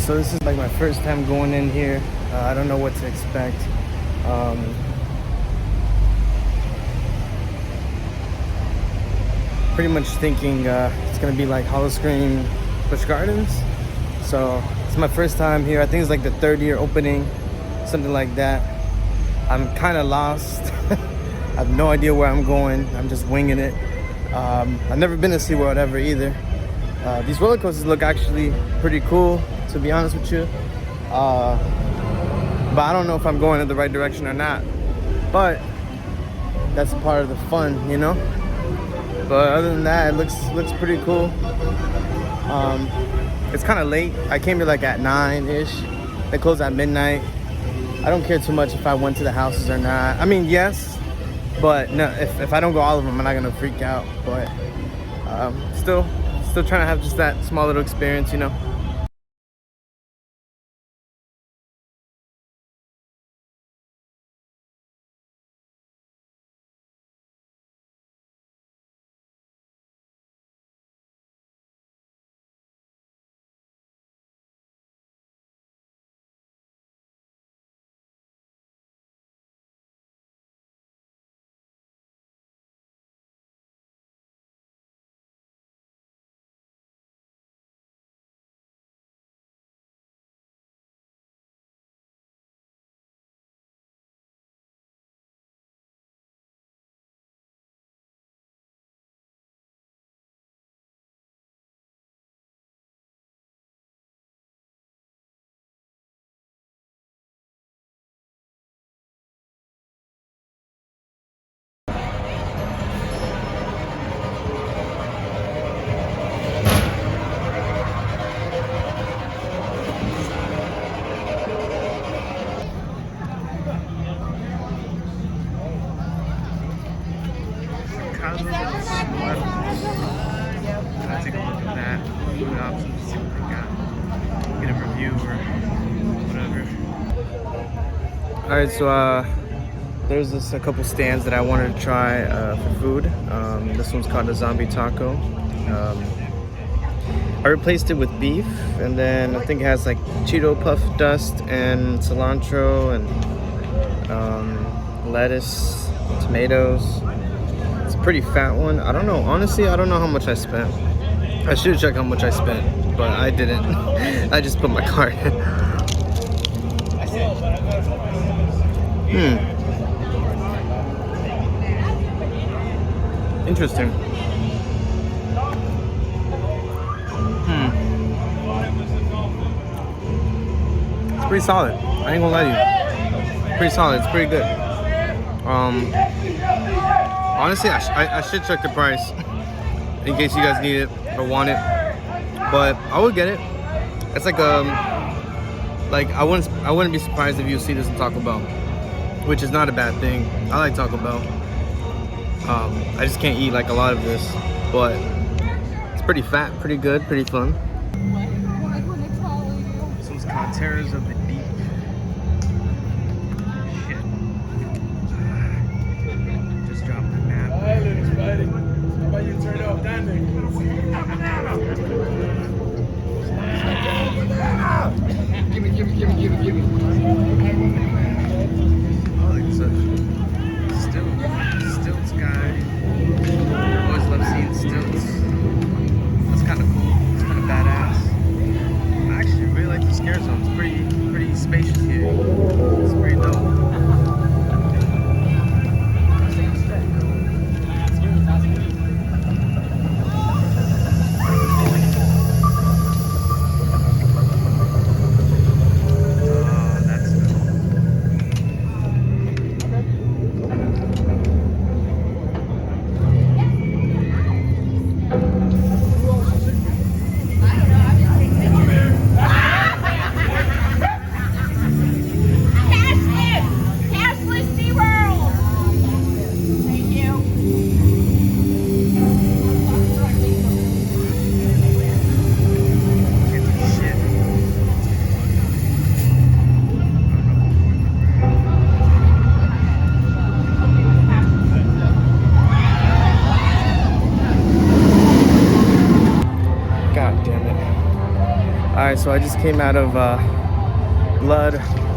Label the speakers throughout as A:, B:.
A: So this is like my first time going in here. I don't know what to expect. Pretty much thinking it's gonna be like Howl-O-Scream Busch Gardens. So it's my first time here. I think it's like the third year opening, something like that. I'm kind of lost. I have no idea where I'm going. I'm just winging it. I've never been to SeaWorld ever either. These roller coasters look actually pretty cool, to be honest with you. But I don't know if I'm going in the right direction or not. But that's a part of the fun, you know? But other than that, it looks pretty cool. It's kind of late. I came here like at 9-ish. They close at midnight. I don't care too much if I went to the houses or not. I mean, yes, but no. If I don't go all of them, I'm not gonna freak out. But still trying to have just that small little experience, you know. I'll take a look at that, food options, see what they got, get a review or whatever. Alright, so there's a couple stands that I wanted to try for food. This one's called a zombie taco. I replaced it with beef, and then I think it has like Cheeto puff dust and cilantro and lettuce, tomatoes. Pretty fat one. I don't know, honestly, I don't know how much I spent. I should check how much I spent, but I didn't. I just put my card in. Interesting. It's pretty solid. I ain't gonna lie to you. Pretty solid. It's pretty good. Honestly, I should check the price in case you guys need it or want it, but I would get it. It's like I wouldn't be surprised if you see this in Taco Bell, which is not a bad thing. I like Taco Bell. I just can't eat like a lot of this, but it's pretty fat, pretty good, pretty fun. This one's called Terrors of the Deep.
B: How about you turn off that nigga? Give me.
A: Oh, like such stilts guy. I always love seeing stilts. That's kind of cool. It's kind of badass. I actually really like the scare zone. It's pretty spacious here. It's pretty dope. Alright, so I just came out of Blood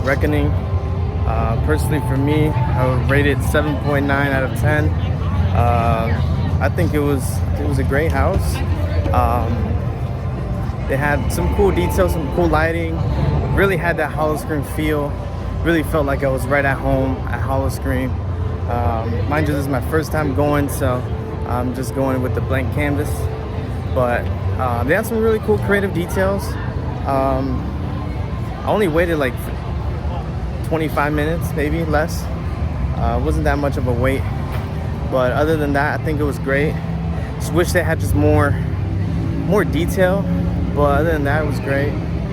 A: Reckoning. Personally for me, I would rate it 7.9 out of 10. I think it was a great house. They had some cool details, some cool lighting. Really had that Howl-O-Scream feel. Really felt like I was right at home at Howl-O-Scream. Mind you, this is my first time going, so I'm just going with the blank canvas. But they had some really cool creative details. I only waited like 25 minutes, maybe less. Wasn't that much of a wait. But other than that, I think it was great. Just wish they had just more detail. But other than that, it was great.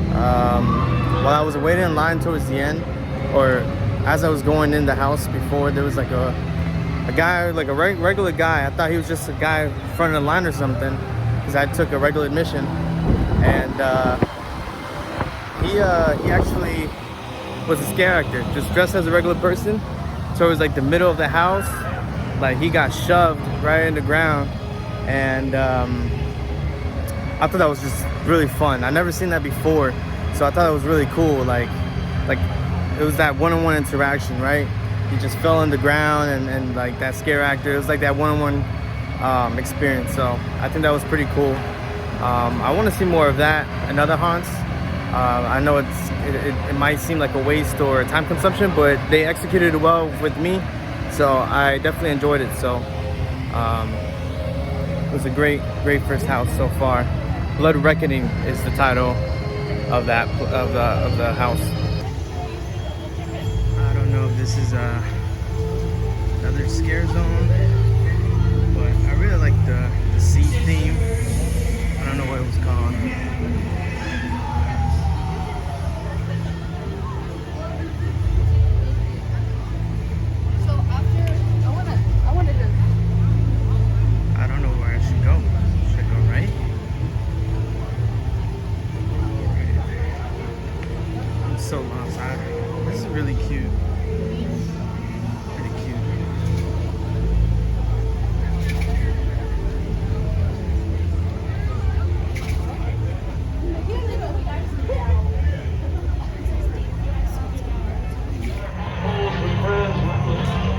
A: While I was waiting in line towards the end, or as I was going in the house before, there was like a guy, like a regular guy. I thought he was just a guy in front of the line or something, because I took a regular admission. And he actually was a scare actor, just dressed as a regular person. So it was like the middle of the house. Like he got shoved right in the ground. And I thought that was just really fun. I never seen that before, so I thought it was really cool. Like it was that one-on-one interaction, right? He just fell on the ground, and like that scare actor, it was like that one-on-one experience. So I think that was pretty cool. I want to see more of that in other haunts. I know it might seem like a waste or time consumption, but they executed it well with me, so I definitely enjoyed it. So it was a great first house so far. Blood Reckoning is the title of that of the house. I don't know if this is another scare zone, but I really like the sea theme. I don't know what it was called. So lost. This is really cute. Pretty cute.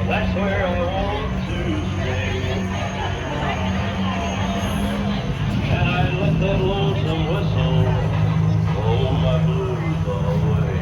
C: That's where I want to stay. And I let that lonesome whistle roll my blues away.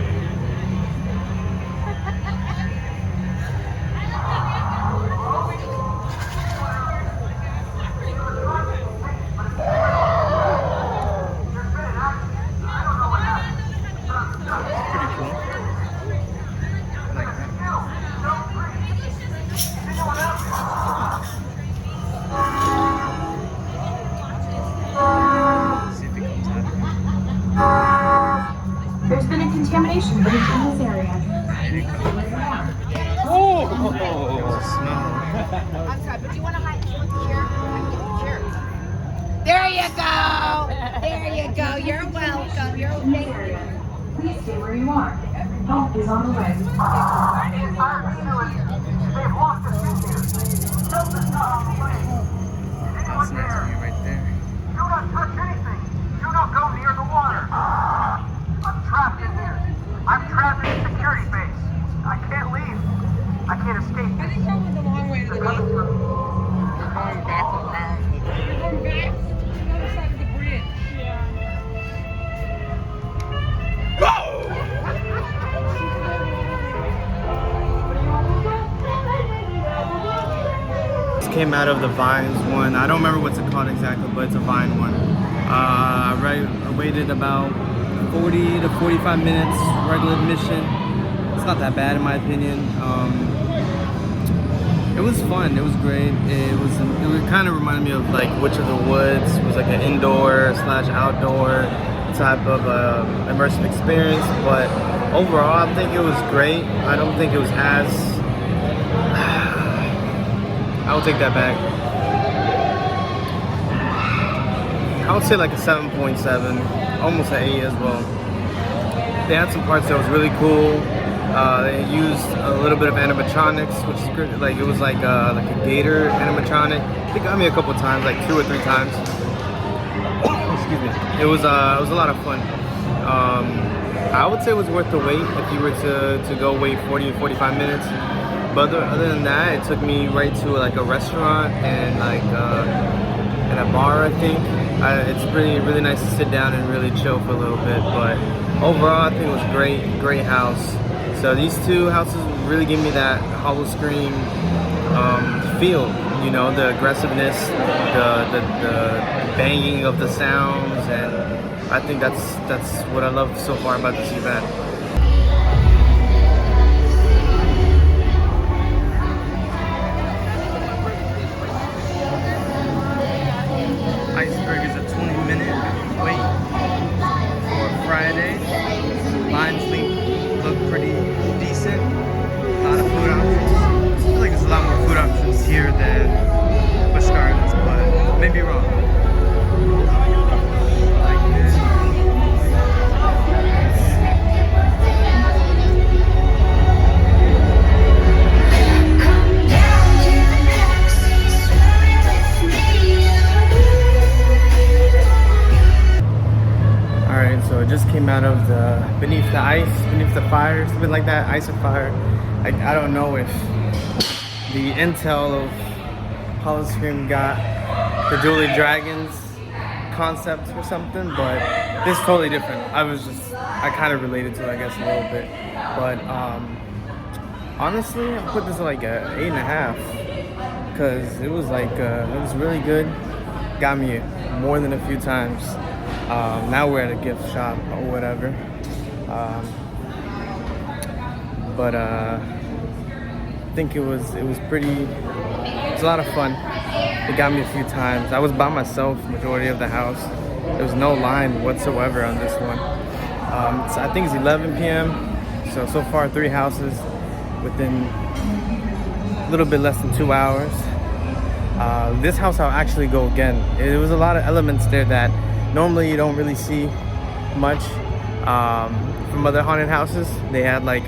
D: There's been a contamination breach in this area.
A: Oh, smell.
E: I'm sorry, but do you want to hide here? There you go. There you go. You're welcome. You're
D: In this area, please stay where you are. Help is on the way.
F: They've lost us in here. Help is not on the way.
A: That's next to me right there.
F: Do not touch anything. Do not go near the water. I'm trapped in here. I'm trapped in a security base. I can't leave. I can't escape.
B: I think that was the long way to the left. You're going back around. You're going back to the other side of the bridge.
A: Just came out of the Vines one. I don't remember what's it called exactly, but it's a Vine one. I waited about 40 to 45 minutes, regular admission. It's not that bad in my opinion. It was fun. It was great. It kind of reminded me of like Witch of the Woods. It was like an indoor / outdoor type of immersive experience. But overall, I think it was great. I don't think it was as. I will take that back. I would say like a 7.7, almost an 8 as well. They had some parts that was really cool. They used a little bit of animatronics, which is good. Like it was like a gator animatronic. They got me a couple times, like 2 or 3 times. Excuse me. It was a lot of fun. I would say it was worth the wait if you were to go wait 40 to 45 minutes. But other than that, it took me right to like a restaurant and like and a bar, I think. It's really nice to sit down and really chill for a little bit. But overall, I think it was great house. So these two houses really give me that Howl-O-Scream feel. You know, the aggressiveness, the banging of the sounds, and I think that's what I love so far about this event. Iceberg is a 20-minute wait for Friday. Lines look pretty decent. A lot of food options. I feel like there's a lot more food options here than Busch Gardens, but maybe wrong. Like this. Alright, so it just came out of the beneath the fire, something like that, ice or fire. I don't know if the intel of Howl-O-Scream got the Dueling Dragons concept or something, but this is totally different. I kind of related to it, I guess, a little bit. But honestly, I put this at like a 8.5 because it was like it was really good. Got me more than a few times. Now we're at a gift shop or whatever. But I think it was pretty. It was a lot of fun. It got me a few times. I was by myself majority of the house. There was no line whatsoever on this one. So I think it's 11 p.m. So far 3 houses within a little bit less than 2 hours. This house I'll actually go again. There was a lot of elements there that normally you don't really see much from other haunted houses. They had like,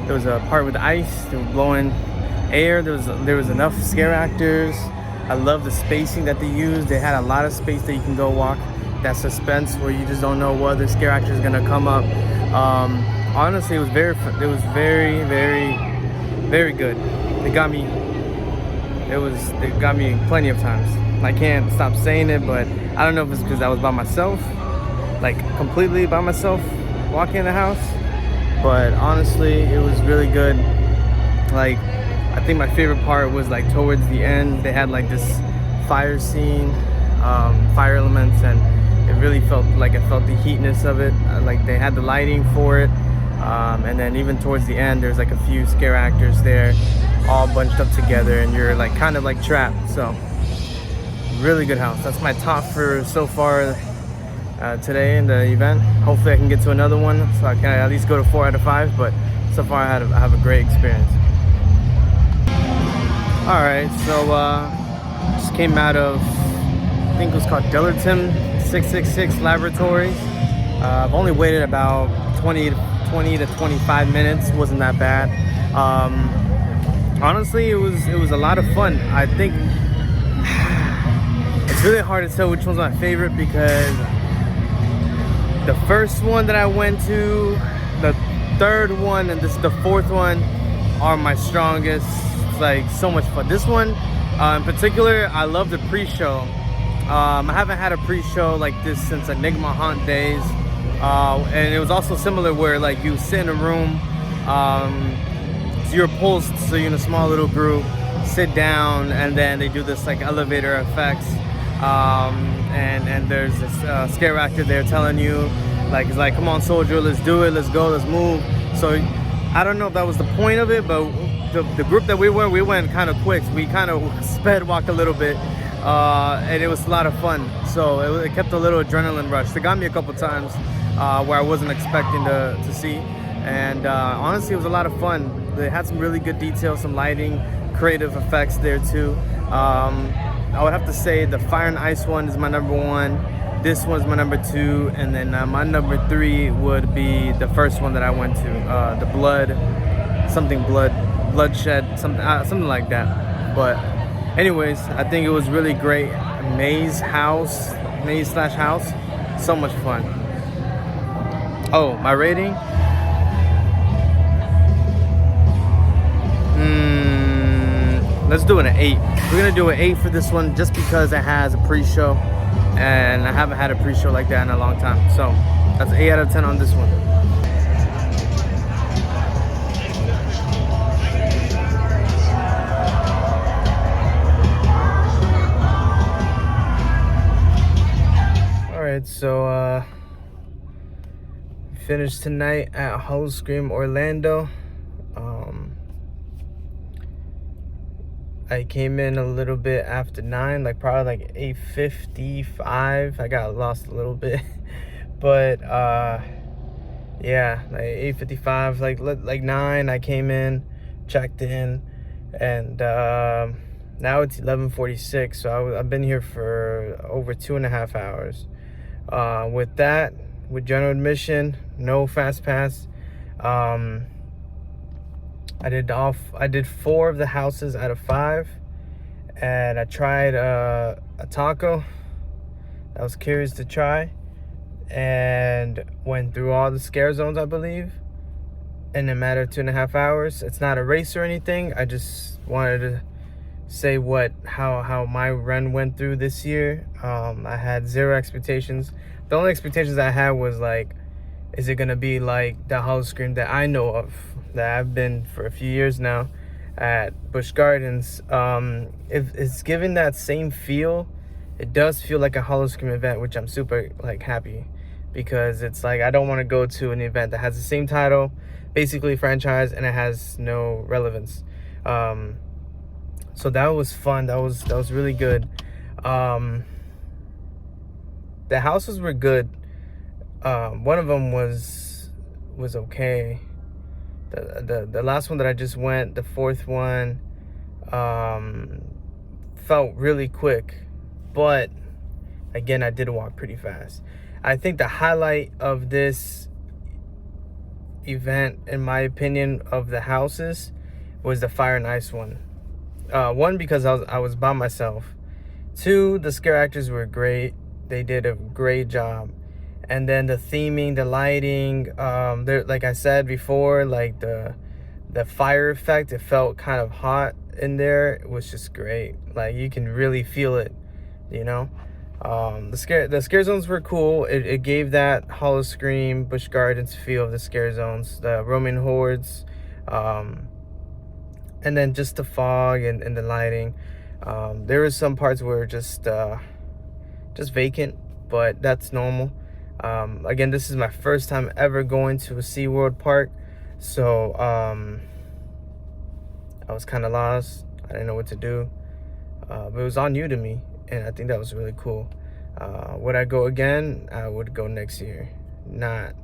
A: there was a part with ice, they were blowing air, there was enough scare actors. I love the spacing that they used. They had a lot of space that you can go walk, that suspense where you just don't know what the scare actor is gonna come up. Honestly, it was very good. It got me plenty of times. I can't stop saying it, but I don't know if it's because I was by myself, like completely by myself, walking in the house. But honestly, it was really good. Like, I think my favorite part was like towards the end. They had like this fire scene, fire elements, and it really felt like I felt the heatness of it. Like they had the lighting for it, and then even towards the end, there's like a few scare actors there, all bunched up together, and you're like kind of like trapped. So really good house. That's my top for so far today in the event. Hopefully I can get to another one so I can at least go to 4 out of 5, but so far I have a great experience. Alright, so just came out of, I think it was called Dillerton 666 Laboratories. I've only waited about 20 to 25 minutes. Wasn't that bad. Honestly, it was a lot of fun. I think it's really hard to tell which one's my favorite because the first one that I went to, the third one, and the fourth one are my strongest. It's like so much fun. This one in particular, I love the pre-show. I haven't had a pre-show like this since Enigma Haunt days, and it was also similar where like you sit in a room, so you're pulsed, so you're in a small little group, sit down, and then they do this like elevator effects. And there's this scare actor there telling you, like, it's like, come on soldier, let's do it, let's go, let's move. So I don't know if that was the point of it, but the group that we went kind of quick. We kind of sped walked a little bit, and it was a lot of fun. So it kept a little adrenaline rush. They got me a couple times where I wasn't expecting to see, and honestly it was a lot of fun. They had some really good details, some lighting, creative effects there too. I would have to say the Fire and Ice one is my number 1. This one's my number 2, and then my number 3 would be the first one that I went to, the bloodshed, something like that. But anyways, I think it was really great. Maze/house, so much fun. Oh, my rating? Let's do it an 8. We're gonna do an 8 for this one just because it has a pre-show, and I haven't had a pre-show like that in a long time. So that's an 8 out of 10 on this one. All right, so finished tonight at Howl-O-Scream Orlando. I came in a little bit after 9, like probably like 8:55. I got lost a little bit, but yeah, like 8:55, like 9. I came in, checked in, and now it's 11:46. So I've been here for over 2.5 hours. With that, with general admission, no fast pass. I did 4 of the houses out of 5, and I tried a taco I was curious to try, and went through all the scare zones, I believe, in a matter of 2.5 hours. It's not a race or anything. I just wanted to say how my run went through this year. I had 0 expectations. The only expectations I had was like, is it gonna be like the Howl-O-Scream that I know of, that I've been for a few years now at Busch Gardens? If it's given that same feel, it does feel like a Howl-O-Scream event, which I'm super like happy, because it's like I don't want to go to an event that has the same title, basically franchise, and it has no relevance. So that was fun. That was really good. The houses were good. One of them was okay. The last one that I just went, the 4th one, felt really quick, but again, I did walk pretty fast. I think the highlight of this event, in my opinion, of the houses, was the Fire and Ice one. One, because I was by myself. 2, the scare actors were great. They did a great job. And then the theming, the lighting, like I said before, like the fire effect, it felt kind of hot in there. It was just great. Like, you can really feel it, you know. The scare zones were cool. It gave that Howl-O-Scream, Busch Gardens feel of the scare zones, the roaming hordes, and then just the fog and the lighting. There were some parts where just vacant, but that's normal. Again, this is my first time ever going to a SeaWorld park, so I was kind of lost. I didn't know what to do, but it was all new to me, and I think that was really cool. Would I go again? I would go next year, not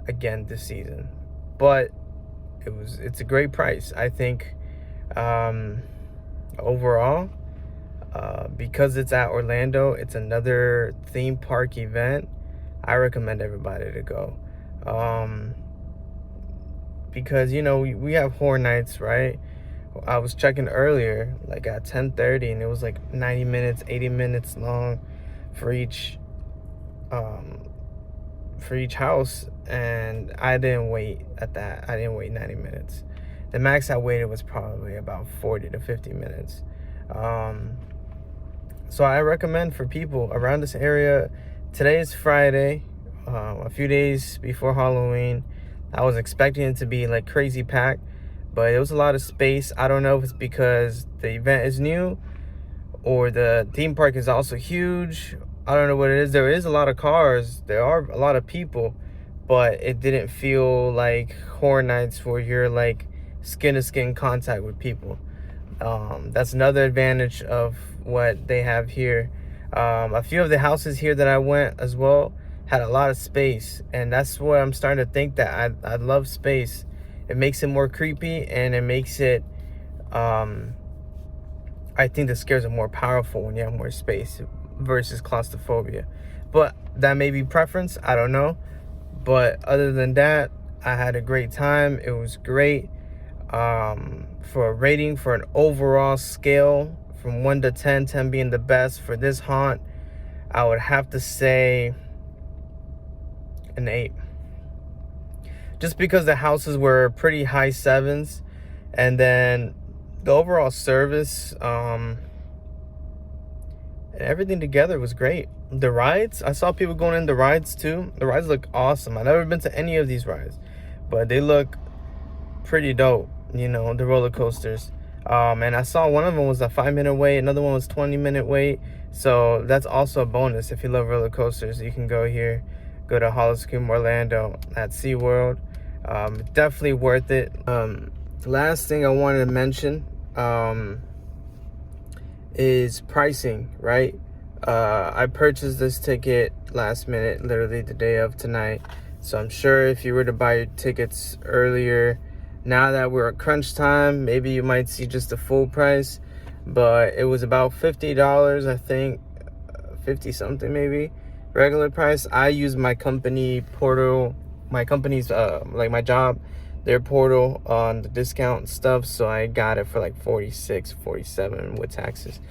A: again this season, but it's a great price, I think. Overall, because it's at Orlando, it's another theme park event. I recommend everybody to go, because, you know, we have horror nights, right? I was checking earlier, like at 10:30, and it was like 90 minutes, 80 minutes long for each house, and I didn't wait at that. I didn't wait 90 minutes. The max I waited was probably about 40 to 50 minutes. So I recommend for people around this area. Today is Friday, a few days before Halloween. I was expecting it to be like crazy packed, but it was a lot of space. I don't know if it's because the event is new or the theme park is also huge. I don't know what it is. There is a lot of cars. There are a lot of people, but it didn't feel like horror nights where you're like skin-to-skin contact with people. That's another advantage of what they have here. A few of the houses here that I went as well had a lot of space, and that's what I'm starting to think, that I love space. It makes it more creepy, and it makes it I think the scares are more powerful when you have more space versus claustrophobia. But that may be preference, I don't know. But other than that, I had a great time. It was great. For a rating, for an overall scale from 1 to 10, 10 being the best for this haunt, I would have to say an 8. Just because the houses were pretty high 7s, and then the overall service and everything together was great. The rides, I saw people going in the rides too. The rides look awesome. I've never been to any of these rides, but they look pretty dope, you know, the roller coasters. And I saw one of them was a 5-minute wait, another one was 20-minute wait. So that's also a bonus. If you love roller coasters, you can go here, go to Howl-O-Scream Orlando at SeaWorld. Definitely worth it. Last thing I wanted to mention is pricing, right? I purchased this ticket last minute, literally the day of tonight. So I'm sure if you were to buy your tickets earlier, now that we're at crunch time, maybe you might see just the full price. But it was about $50, I think, 50 something maybe, regular price. I use my company portal, my company's like my job, their portal on the discount stuff, so I got it for like 46, 47 with taxes,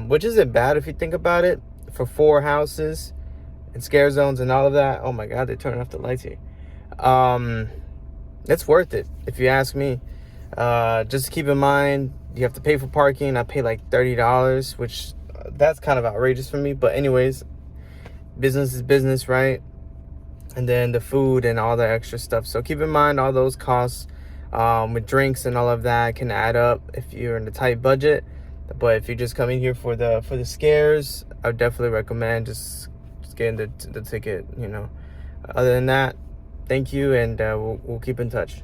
A: which isn't bad if you think about it. For 4 houses and scare zones and all of that, oh my god, they're turning off the lights here. It's worth it if you ask me. Just keep in mind you have to pay for parking. I pay like $30, which that's kind of outrageous for me, but anyways, business is business, right? And then the food and all the extra stuff, so keep in mind all those costs with drinks and all of that can add up if you're in a tight budget. But if you're just coming here for the scares, I would definitely recommend just getting the ticket, you know. Other than that, thank you, and we'll keep in touch.